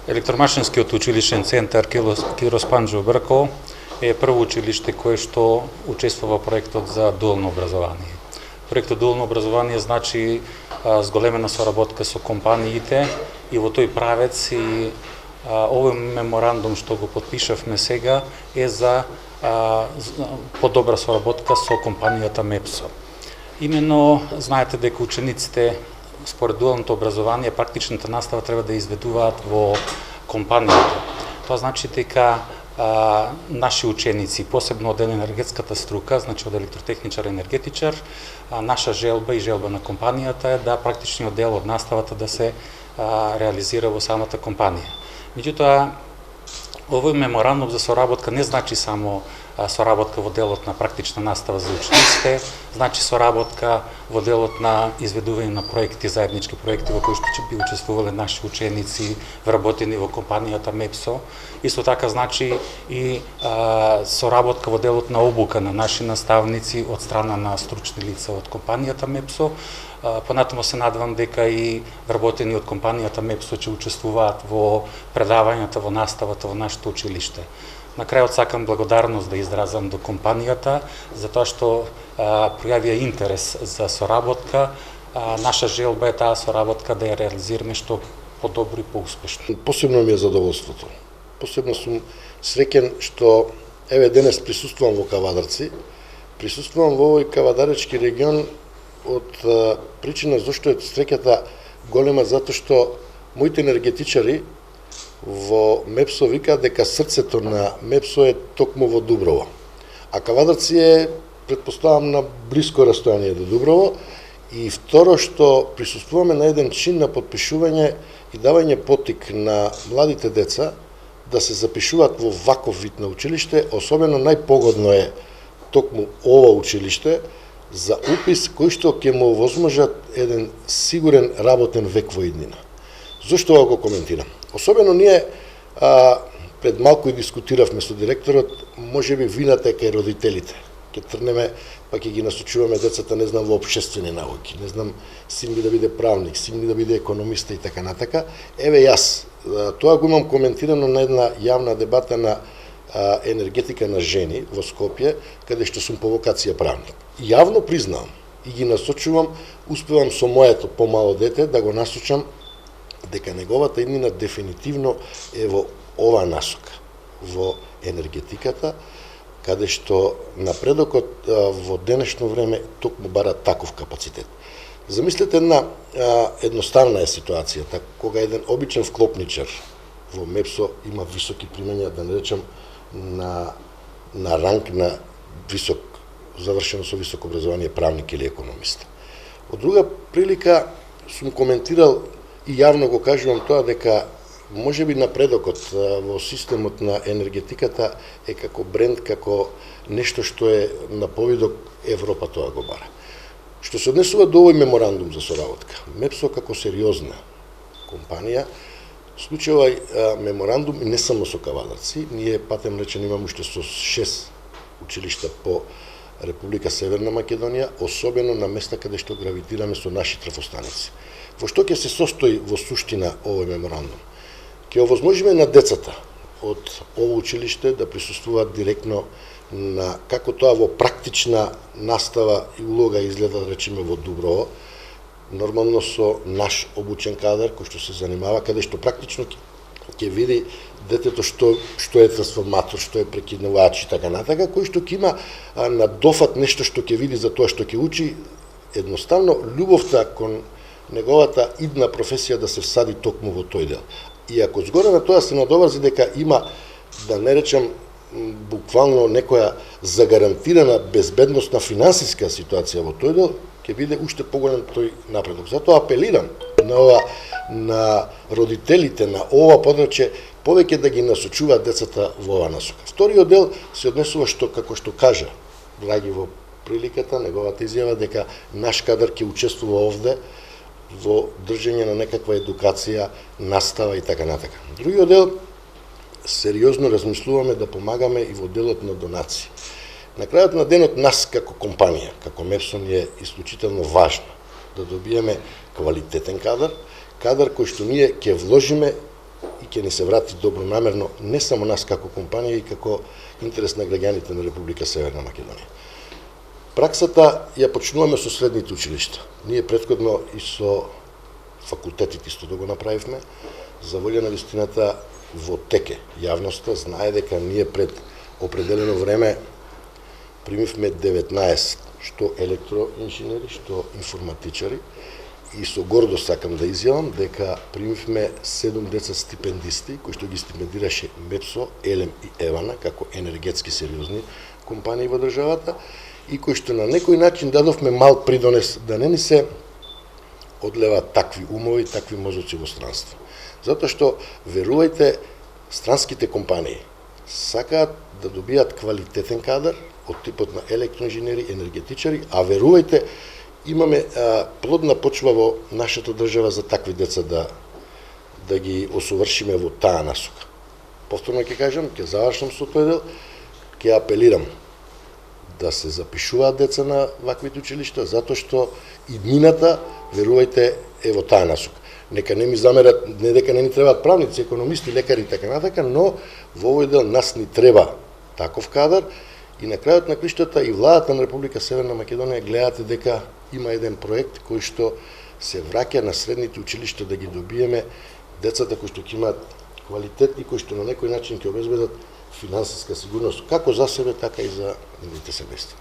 Електромашинскиот училишен центар Кирос Панџо Брко е прво училиште кое што учествува во проектот за дуално образование. Проектот дуално образование значи зголемена соработка со компаниите и во тој правец и овој меморандум што го потпишавме сега е за подобра соработка со компанијата МЕПСО. Именно знаете дека учениците според дуалното образование практичната настава треба да изведуваат во компанијата. Тоа значи дека наши ученици, посебно од енергетската струка, значи од електротехничар и енергетичар, наша желба и желба на компанијата е да практичниот дел од наставата да се реализира во самата компанија. Меѓутоа, овој меморандум за соработка не значи само соработка во делот на практична настава за учениците, значи соработка во делот на изведување на проекти, заеднички проекти во кои што ќе би учествувале наши ученици, вработени во компанијата МЕПСО. Исто така значи и соработка во делот на обука на наши наставници од страна на стручни лица од компанијата МЕПСО. Понатаму се надевам дека и вработени од компанијата МЕПСО ќе учествуваат во предавањата, во наставата во нашето училиште. На крајот сакам благодарност да изразам до компанијата за тоа што пројавија интерес за соработка. Наша желба е таа соработка да ја реализираме што подобро и поуспешно. Посебно ми е задоволството. Посебно сум среќен што еве денес присуствувам во Кавадарци. Присуствувам во овој кавадаречки регион од причина зашто е среќата голема, затоа што моите енергетичари во МЕПСО викаат дека срцето на МЕПСО е токму во Дуброво. А Кавадарци е, предпоставам, на блиско растојание до Дуброво. И второ, што присуствуваме на еден чин на подпишување и давање потик на младите деца да се запишуваат во ваков вид на училиште, особено најпогодно е токму ова училиште за упис кој што ќе му овозможат еден сигурен работен век во иднина. Зошто ова го коментирам? Особено ние пред малку и дискутиравме со директорот, можеби вината е кај родителите. Ќе трнеме, па ќе ги насочуваме децата, не знам, во општествени науки, не знам, син ми да биде правник, син ми да биде економиста и така натака. Еве јас, тоа го имам коментирано на една јавна дебата на енергетика на жени во Скопје, каде што сум по вокација правник. Јавно признавам и ги насочувам, успевам со моето помало дете да го насочам дека неговата иднина дефинитивно е во ова насока, во енергетиката, каде што напредокот во денешно време токму бара таков капацитет. Замислете една едноставна е ситуацијата, кога еден обичен вклопничар во МЕПСО има високи примања, да не речам на ранг на висок, завршено со високо образование правник или економист. Од друга прилика сум коментирал и јавно го кажувам тоа дека можеби напредокот во системот на енергетиката е како бренд, како нешто што е на повидок Европа тоа го бара. Што се однесува до овој меморандум за соработка, МЕПСО како сериозна компанија случува меморандум и не само со Кавадарци. Ние патем речен имаме уште со 6 училишта по Република Северна Македонија, особено на места каде што гравитираме со наши трафостаници. Во што ќе се состои во суштина овој меморандум? Ќе овозможиме на децата од ово училиште да присуствуваат директно на како тоа во практична настава и улога изгледа, да речеме, во Дуброво, нормално со наш обучен кадар кој што се занимава, каде што практично ќе види детето што е трансформатор, што е прекинувач и така натака, кој што ќе има на дофат нешто што ќе види за тоа што ќе учи, едноставно љубовта кон неговата идна професија да се всади токму во тој дел. И ако згоре на тоа се надоврзи дека има, да не речам, буквално некоја загарантирана безбедностна финансиска ситуација во тој дел, ќе биде уште поголем тој напредок. Затоа апелирам на родителите на ова подрачје повеќе да ги насочуваат децата во ова насока. Вториот дел се однесува што, како што кажа Драги во приликата, неговата изјава дека наш кадар ќе учествува овде во држење на некаква едукација, настава и така натака. Другиот дел, сериозно размислуваме да помагаме и во делот на донации. На крајот на денот нас како компанија, како МЕПСО ни е исклучително важно да добиеме квалитетен кадар, кадар кој што ние ќе вложиме и ќе ни се врати добронамерно не само нас како компанија и како интерес на граѓаните на Република Северна Македонија. Праксата ја почнуваме со средните училишта. Ние претходно и со факултетите исто да го направивме. За волја на вистината во теке. Јавноста знае дека ние пред определено време примивме 19 што електроинженери, што информатичари, и со гордост сакам да изјавам дека примивме 7 деца стипендисти кои што ги стипендираше МЕПСО, ЕЛЕМ и ЕВАНА како енергетски сериозни компании во државата и кои што на некој начин дадовме мал придонес да не ни се одлеваат такви умови, такви мозоци во странство. Затоа што, верувајте, странските компании сакаат да добијат квалитетен кадар од типот на електроинженери, енергетичари, а верувајте, имаме плодна почва во нашата држава за такви деца да ги осовршиме во таа насока. Повторно ќе кажам, ќе завршам со тој дел, ќе апелирам да се запишуваат деца на ваквите училишта, затоа што иднината, верувајте, е во таа насока. Нека не ми замерат, не дека не ни требаат правници, економисти, лекари и така натака, но во овој дел нас ни треба таков кадар и на крајот на криштата и владата на Република Северна Македонија гледате дека има еден проект кој што се враќа на средните училишта да ги добиеме децата кои што ќе имаат квалитет и кои што на некој начин ќе обезбедат финансиска сигурност како за себе, така и за нивните семејства.